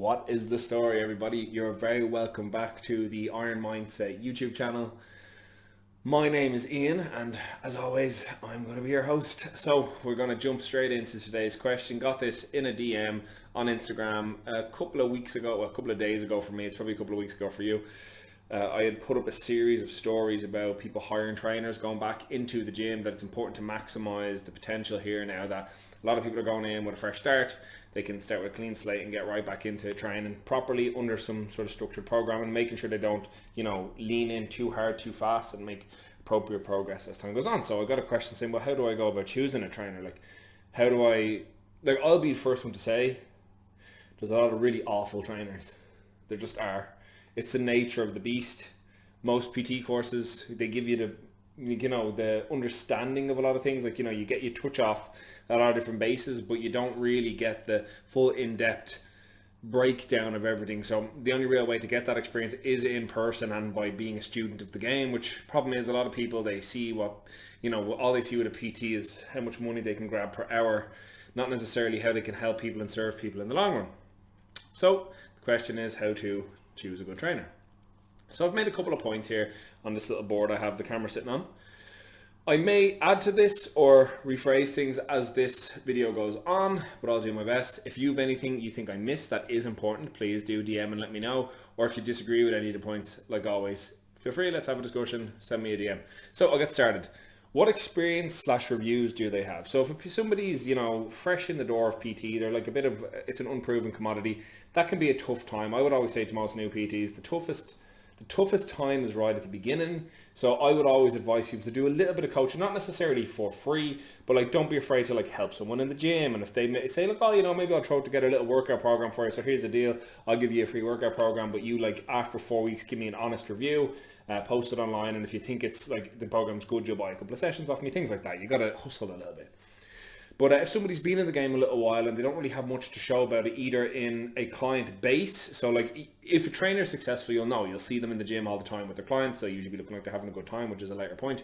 What is the story, everybody? You're very welcome back to the Iron Mindset YouTube channel. My name is Ian, and as always, I'm going to be your host. So we're going to jump straight into today's question. Got this in a DM on Instagram a couple of weeks ago, a couple of days ago for me. It's probably a couple of weeks ago for you. I had put up a series of stories about people hiring trainers, going back into the gym, that it's important to maximize the potential here now that a lot of people are going in with a fresh start. They can start with a clean slate and get right back into training properly under some sort of structured program, and making sure they don't, lean in too hard, too fast, and make appropriate progress as time goes on. So I got a question saying, well, how do I go about choosing a trainer? I'll be the first one to say, there's a lot of really awful trainers. There just are. It's the nature of the beast. Most PT courses, they give you the understanding of a lot of things. You touch off a lot of different bases, but you don't really get the full in-depth breakdown of everything. So the only real way to get that experience is in person and by being a student of the game, which problem is a lot of people, they see all they see with a PT is how much money they can grab per hour, not necessarily how they can help people and serve people in the long run. So the question is how to choose a good trainer. So I've made a couple of points here on this little board I have the camera sitting on. I may add to this or rephrase things as this video goes on, but I'll do my best. If you have anything you think I missed that is important, please do DM and let me know. Or if you disagree with any of the points, like always, feel free, let's have a discussion, send me a DM. So I'll get started. What experience/reviews do they have? So if somebody's, fresh in the door of PT, they're like it's an unproven commodity, that can be a tough time. I would always say to most new PTs, the toughest time is right at the beginning. So I would always advise people to do a little bit of coaching, not necessarily for free, but don't be afraid to help someone in the gym. And if they say, maybe I'll throw together a little workout program for you. So here's the deal. I'll give you a free workout program, but you after 4 weeks, give me an honest review, post it online. And if you think it's the program's good, you'll buy a couple of sessions off me, things like that. You got to hustle a little bit. But if somebody's been in the game a little while and they don't really have much to show about it, either in a client base, so if a trainer is successful, you'll see them in the gym all the time with their clients. They'll usually be looking like they're having a good time, which is a later point.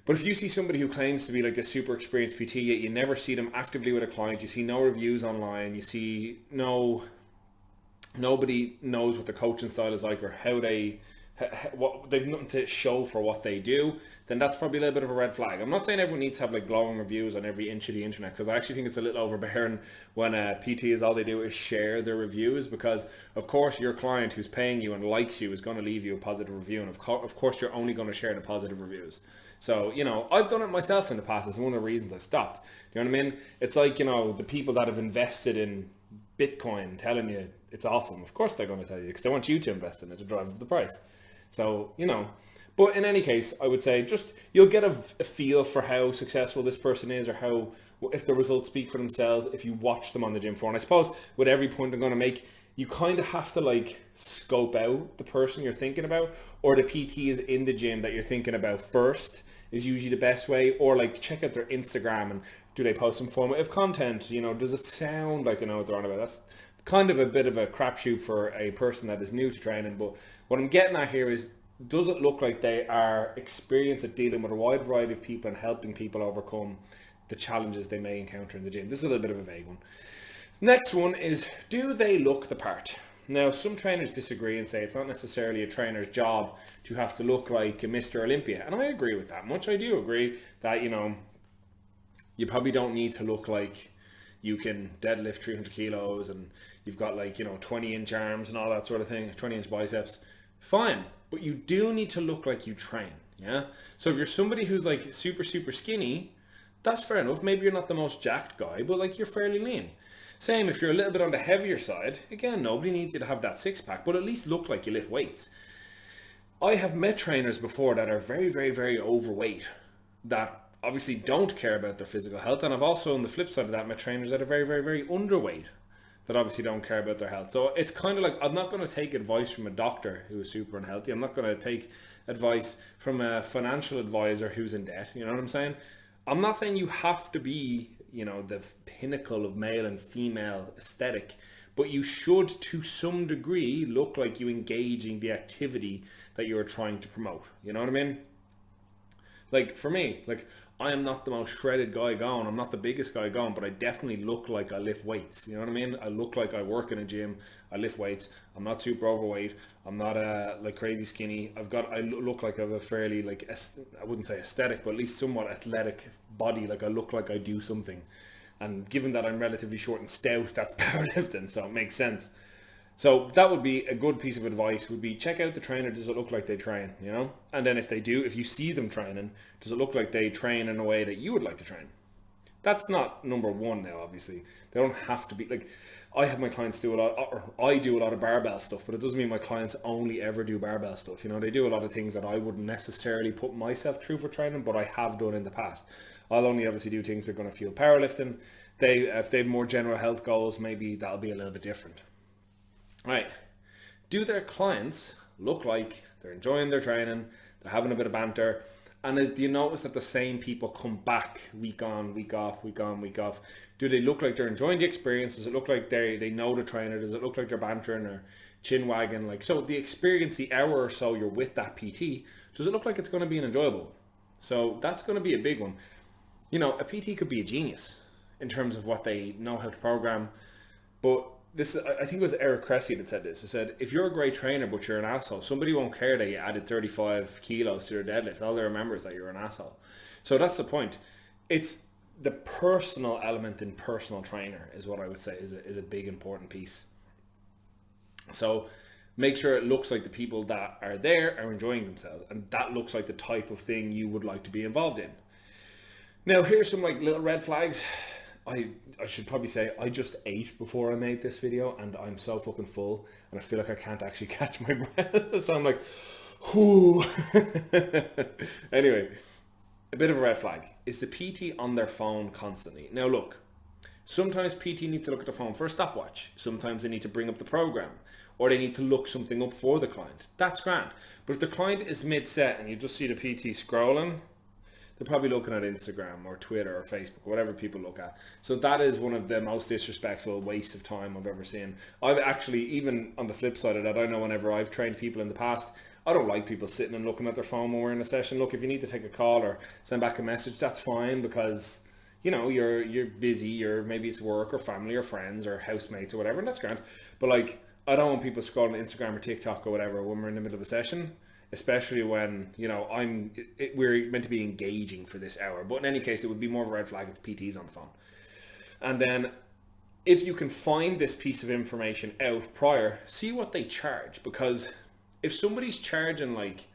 But if you see somebody who claims to be this super experienced PT, yet you never see them actively with a client, you see no reviews online, you see nobody knows what the coaching style is like or what they've nothing to show for what they do, then that's probably a little bit of a red flag. I'm not saying everyone needs to have glowing reviews on every inch of the internet, because I actually think it's a little overbearing when a PT is all they do is share their reviews, because of course your client who's paying you and likes you is going to leave you a positive review, and of course you're only going to share the positive reviews. So I've done it myself in the past. It's one of the reasons I stopped. You know what I mean? It's the people that have invested in Bitcoin telling you it's awesome. Of course they're going to tell you, because they want you to invest in it to drive up the price. So, but in any case, I would say you'll get a feel for how successful this person is, or if the results speak for themselves if you watch them on the gym floor. And I suppose with every point I'm going to make, you kind of have to scope out the person you're thinking about, or the PT is in the gym that you're thinking about first is usually the best way. Or check out their Instagram, and do they post some formative content? Does it sound like they know what they're on about? That's kind of a bit of a crapshoot for a person that is new to training. But what I'm getting at here is, does it look like they are experienced at dealing with a wide variety of people and helping people overcome the challenges they may encounter in the gym? This is a little bit of a vague one. Next one is, do they look the part? Now, some trainers disagree and say it's not necessarily a trainer's job to have to look like a Mr. Olympia. And I agree with that much. I do agree that, you probably don't need to look like you can deadlift 300 kilos and you've got 20-inch arms and all that sort of thing, 20-inch biceps. Fine. But you do need to look like you train. Yeah. So if you're somebody who's super, super skinny, that's fair enough. Maybe you're not the most jacked guy, but you're fairly lean. Same if you're a little bit on the heavier side. Again, nobody needs you to have that six-pack, but at least look like you lift weights. I have met trainers before that are very, very, very overweight, that obviously don't care about their physical health. And I've also, on the flip side of that, met trainers that are very, very, very underweight, that obviously don't care about their health. So it's kind of I'm not going to take advice from a doctor who is super unhealthy. I'm not going to take advice from a financial advisor who's in debt. You know what I'm saying? I'm not saying you have to be, the pinnacle of male and female aesthetic, but you should, to some degree, look like you engage in the activity that you're trying to promote. You know what I mean? For me, I am not the most shredded guy going. I'm not the biggest guy going, but I definitely look like I lift weights. You know what I mean? I look like I work in a gym. I lift weights. I'm not super overweight. I'm not like crazy skinny. I look like I have a fairly like, I wouldn't say aesthetic, but at least somewhat athletic body. Like I look like I do something. And given that I'm relatively short and stout, that's powerlifting, so it makes sense. So that would be a good piece of advice, would be check out the trainer. Does it look like they train, you know? And then if they do, if you see them training, does it look like they train in a way that you would like to train? That's not number one now, obviously. They don't have to be, like, I have my clients do a lot, or I do a lot of barbell stuff, but it doesn't mean my clients only ever do barbell stuff. You know, they do a lot of things that I wouldn't necessarily put myself through for training, but I have done in the past. I'll only obviously do things that are going to feel powerlifting. If they have more general health goals, maybe that'll be a little bit different. Right. Do their clients look like they're enjoying their training, they're having a bit of banter, and do you notice that the same people come back week on, week off, week on, week off? Do they look like they're enjoying the experience? Does it look like they know the trainer? Does it look like they're bantering or chin wagging? Like, so the experience, the hour or so you're with that PT, does it look like it's going to be an enjoyable one? So that's going to be a big one. You know, a PT could be a genius in terms of what they know how to program, but this, I think it was Eric Cressy that said this. He said, if you're a great trainer but you're an asshole, somebody won't care that you added 35 kilos to your deadlift. All they remember is that you're an asshole. So that's the point. It's the personal element in personal trainer is what I would say is a big important piece. So make sure it looks like the people that are there are enjoying themselves, and that looks like the type of thing you would like to be involved in. Now here's some like little red flags. I should probably say I just ate before I made this video, and I'm so fucking full and I feel like I can't actually catch my breath. So I'm like, whoo. Anyway, a bit of a red flag is the PT on their phone constantly. Now look, sometimes PT needs to look at the phone for a stopwatch. Sometimes they need to bring up the program, or they need to look something up for the client. That's grand. But if the client is mid-set and you just see the PT scrolling, they're probably looking at Instagram or Twitter or Facebook, whatever people look at. So that is one of the most disrespectful waste of time I've ever seen. I've actually, even on the flip side of that, I know whenever I've trained people in the past, I don't like people sitting and looking at their phone when we're in a session. Look, if you need to take a call or send back a message, that's fine, because you know you're busy, or maybe it's work or family or friends or housemates or whatever, and that's grand. But like, I don't want people scrolling Instagram or TikTok or whatever when we're in the middle of a session, especially when, you know, we're meant to be engaging for this hour. But in any case, it would be more of a red flag if the PT's on the phone. And then if you can find this piece of information out prior, see what they charge, because if somebody's charging like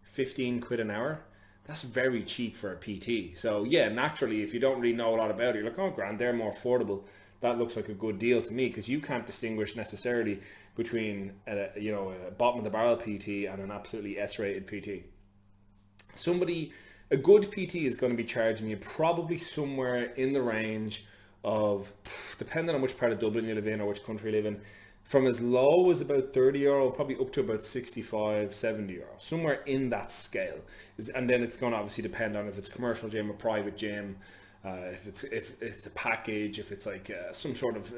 15 quid an hour, that's very cheap for a PT. So yeah, naturally, if you don't really know a lot about it, you're like, oh grand, they're more affordable. That looks like a good deal to me, because you can't distinguish necessarily between a bottom of the barrel PT and an absolutely S-rated PT. A good PT is going to be charging you probably somewhere in the range of, depending on which part of Dublin you live in or which country you live in, from as low as about €30, probably up to about €65, €70, somewhere in that scale. And then it's going to obviously depend on if it's commercial gym or private gym, if it's a package, if it's like some sort of,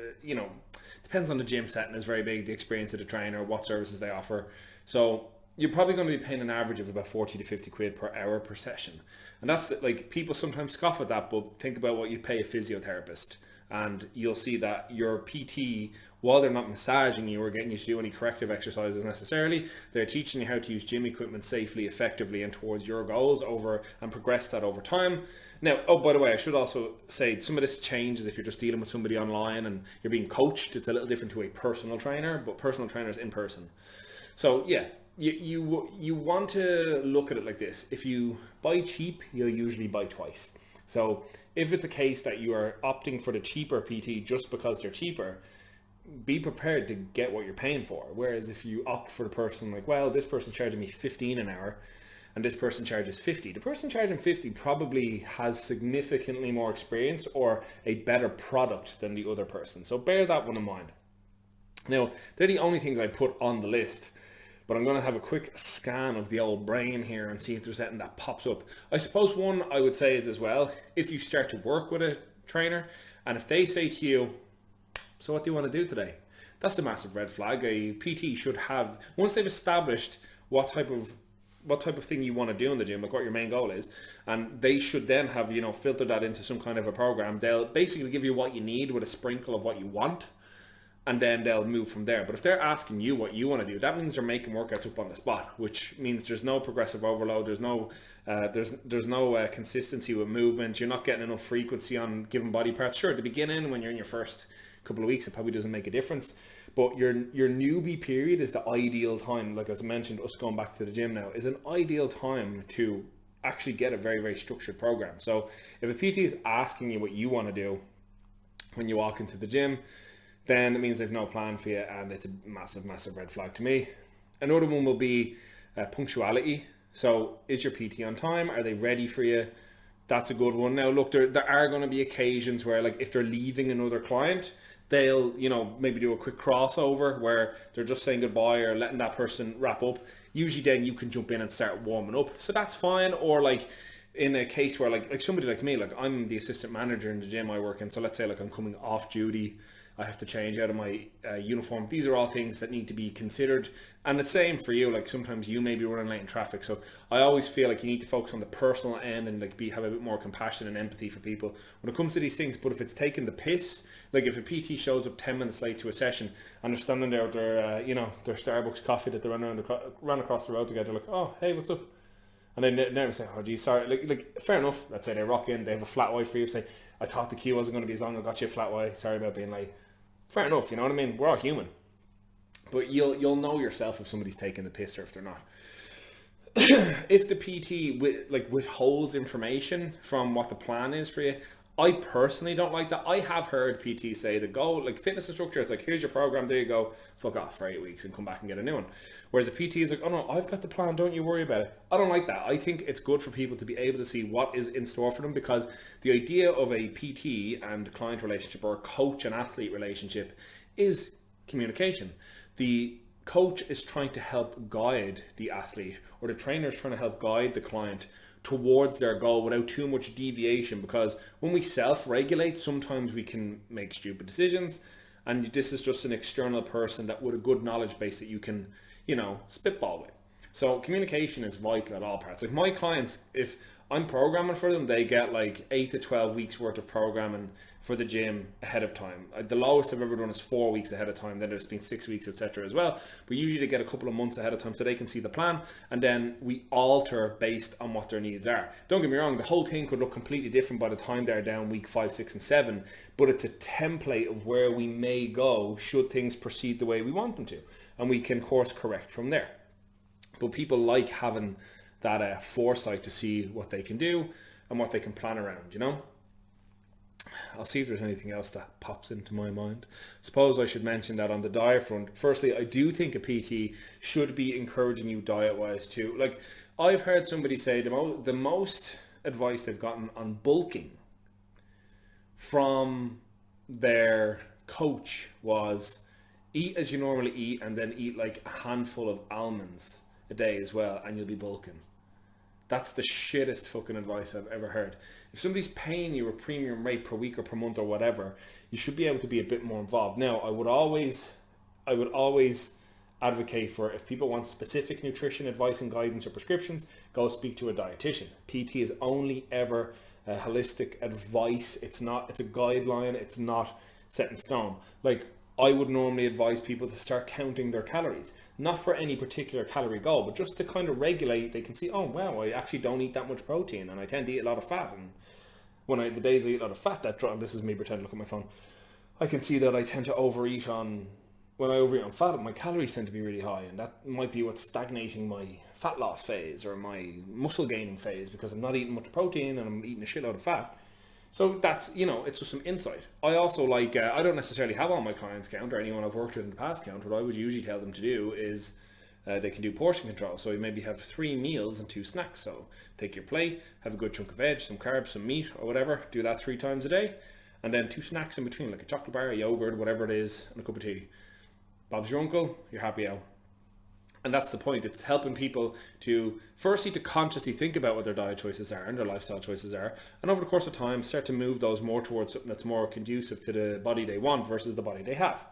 depends on the gym setting is very big, the experience of the trainer, what services they offer. So you're probably going to be paying an average of about 40 to 50 quid per hour per session. And that's like, people sometimes scoff at that, but think about what you pay a physiotherapist, and you'll see that your PT, while they're not massaging you or getting you to do any corrective exercises necessarily, they're teaching you how to use gym equipment safely, effectively, and towards your goals and progress that over time. Now, oh, by the way, I should also say some of this changes if you're just dealing with somebody online and you're being coached. It's a little different to a personal trainer, but personal trainers in person. So yeah, you want to look at it like this. If you buy cheap, you'll usually buy twice. So if it's a case that you are opting for the cheaper PT just because they're cheaper, be prepared to get what you're paying for. Whereas if you opt for the person, like, well, this person's charging me 15 an hour and this person charges 50, the person charging 50 probably has significantly more experience or a better product than the other person. So bear that one in mind. Now, they're the only things I put on the list, but I'm going to have a quick scan of the old brain here and see if there's anything that pops up. I suppose one I would say is, as well, if you start to work with a trainer and if they say to you, so what do you want to do today? That's the massive red flag. A PT should have, once they've established what type of what type of thing you want to do in the gym, like what your main goal is, and they should then have, you know, filtered that into some kind of a program. They'll basically give you what you need with a sprinkle of what you want, and then they'll move from there. But if they're asking you what you want to do, that means they're making workouts up on the spot, which means there's no progressive overload, there's no consistency with movement, you're not getting enough frequency on given body parts. Sure, at the beginning, when you're in your first couple of weeks, it probably doesn't make a difference, but your newbie period is the ideal time. Like as I mentioned, us going back to the gym now is an ideal time to actually get a very, very structured program. So if a PT is asking you what you want to do when you walk into the gym, then it means they've no plan for you, and it's a massive, massive red flag to me. Another one will be punctuality. So is your PT on time? Are they ready for you? That's a good one. Now look, there are going to be occasions where, like, if they're leaving another client, they'll, you know, maybe do a quick crossover where they're just saying goodbye or letting that person wrap up. Usually then you can jump in and start warming up, so that's fine. Or like in a case where like somebody like me, like I'm the assistant manager in the gym I work in, so let's say like I'm coming off duty, I have to change out of my uniform. These are all things that need to be considered. And the same for you, like sometimes you may be running late in traffic. So I always feel like you need to focus on the personal end and like have a bit more compassion and empathy for people when it comes to these things. But if it's taking the piss, like if a PT shows up 10 minutes late to a session and they're standing there with their, their Starbucks coffee that they ran across the road together, like, oh, hey, what's up? And they never say, oh, geez, sorry. Like fair enough. Let's say they rock in, they have a flat white for you, say, I thought the queue wasn't going to be as long, I got you a flat white, sorry about being late. Fair enough, you know what I mean? We're all human. But you'll know yourself if somebody's taking the piss or if they're not. If the PT withholds information from what the plan is for you, I personally don't like that. I have heard PT say the goal, like fitness instructor, it's like, here's your program, there you go, fuck off for 8 weeks and come back and get a new one. Whereas a PT is like, oh no, I've got the plan, don't you worry about it. I don't like that. I think it's good for people to be able to see what is in store for them, because the idea of a PT and client relationship, or a coach and athlete relationship, is communication. The coach is trying to help guide the athlete, or the trainer is trying to help guide the client towards their goal without too much deviation, because when we self-regulate, sometimes we can make stupid decisions, and this is just an external person that with a good knowledge base that you can, spitball with. So communication is vital at all parts. Like my clients, if I'm programming for them, they get like 8 to 12 weeks worth of programming for the gym ahead of time. The lowest I've ever done is 4 weeks ahead of time. Then there's been 6 weeks, etc. as well. But usually they get a couple of months ahead of time so they can see the plan, and then we alter based on what their needs are. Don't get me wrong, the whole thing could look completely different by the time they're down week 5, 6, and 7, but it's a template of where we may go should things proceed the way we want them to, and we can course correct from there. But people like having that foresight to see what they can do and what they can plan around, I'll see if there's anything else that pops into my mind. Suppose I should mention that on the diet front, firstly, I do think a PT should be encouraging you diet-wise too. Like, I've heard somebody say the most advice they've gotten on bulking from their coach was eat as you normally eat, and then eat like a handful of almonds a day as well, and you'll be bulking. That's the shittest fucking advice I've ever heard. If somebody's paying you a premium rate per week or per month or whatever, you should be able to be a bit more involved. Now, I would always advocate for, if people want specific nutrition advice and guidance or prescriptions, go speak to a dietitian. PT is only ever holistic advice. It's a guideline. It's not set in stone. Like, I would normally advise people to start counting their calories, not for any particular calorie goal, but just to kind of regulate. They can see, oh wow, I actually don't eat that much protein, and I tend to eat a lot of fat. And the days I eat a lot of fat, this is me pretending to look at my phone, I can see that I tend to overeat on fat. My calories tend to be really high, and that might be what's stagnating my fat loss phase or my muscle gaining phase, because I'm not eating much protein and I'm eating a shitload of fat. So that's, it's just some insight. I also like, I don't necessarily have all my clients count, or anyone I've worked with in the past count. What I would usually tell them to do is they can do portion control. So you maybe have 3 meals and 2 snacks. So take your plate, have a good chunk of veg, some carbs, some meat or whatever. Do that 3 times a day. And then 2 snacks in between, like a chocolate bar, a yogurt, whatever it is, and a cup of tea. Bob's your uncle, you're happy out. And that's the point. It's helping people to, firstly, to consciously think about what their diet choices are and their lifestyle choices are, and over the course of time start to move those more towards something that's more conducive to the body they want versus the body they have.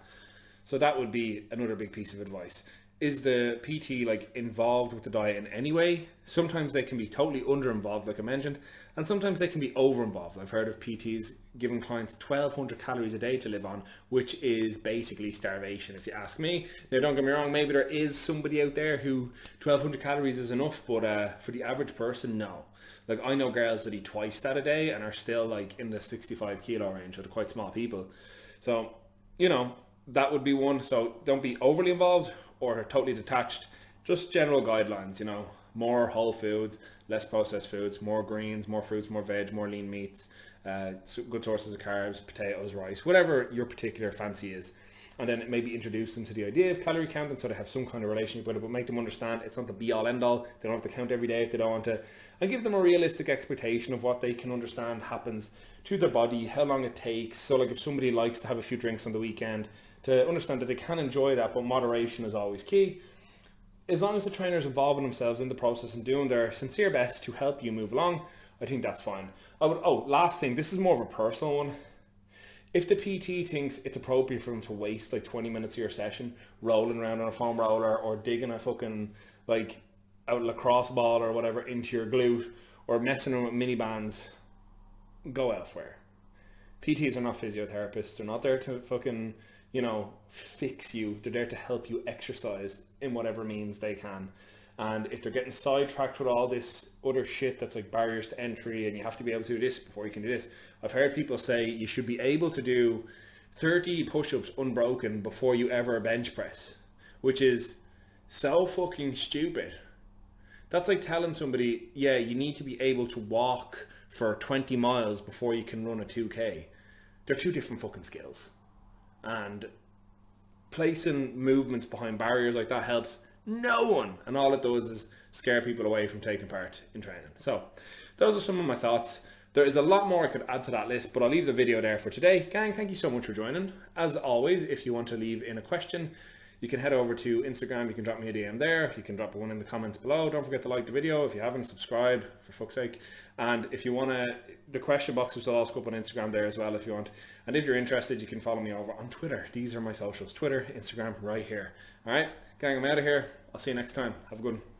So that would be another big piece of advice. is the PT like involved with the diet in any way? Sometimes they can be totally under involved, like I mentioned, and sometimes they can be over involved. I've heard of PTs giving clients 1,200 calories a day to live on, which is basically starvation, if you ask me. Now, don't get me wrong, maybe there is somebody out there who 1,200 calories is enough, but for the average person, no. Like, I know girls that eat twice that a day and are still like in the 65 kilo range, so they're quite small people. So, that would be one. So don't be overly involved or totally detached. Just general guidelines, more whole foods, less processed foods, more greens, more fruits, more veg, more lean meats, good sources of carbs, potatoes, rice, whatever your particular fancy is. And then maybe introduce them to the idea of calorie counting so they have some kind of relationship with it, but make them understand it's not the be all end all. They don't have to count every day if they don't want to. And give them a realistic expectation of what they can understand happens to their body, how long it takes. So like if somebody likes to have a few drinks on the weekend, to understand that they can enjoy that, but moderation is always key. As long as the trainer is involving themselves in the process and doing their sincere best to help you move along, I think that's fine. Last thing, this is more of a personal one. If the PT thinks it's appropriate for them to waste like 20 minutes of your session rolling around on a foam roller or digging a fucking like a lacrosse ball or whatever into your glute or messing around with mini bands, go elsewhere. PTs are not physiotherapists. They're not there to fucking, fix you. They're there to help you exercise in whatever means they can. And if they're getting sidetracked with all this other shit that's like barriers to entry and you have to be able to do this before you can do this. I've heard people say you should be able to do 30 push-ups unbroken before you ever bench press, which is so fucking stupid. That's like telling somebody, yeah, you need to be able to walk for 20 miles before you can run a 2K. They're two different fucking skills. And placing movements behind barriers like that helps no one. And all it does is scare people away from taking part in training. So those are some of my thoughts. There is a lot more I could add to that list, but I'll leave the video there for today. Gang, thank you so much for joining. As always, if you want to leave in a question, you can head over to Instagram. You can drop me a DM there. You can drop one in the comments below. Don't forget to like the video. If you haven't, subscribe, for fuck's sake. And if you want to, the question boxes will also go up on Instagram there as well if you want. And if you're interested, you can follow me over on Twitter. These are my socials. Twitter, Instagram, right here. All right, gang, I'm out of here. I'll see you next time. Have a good one.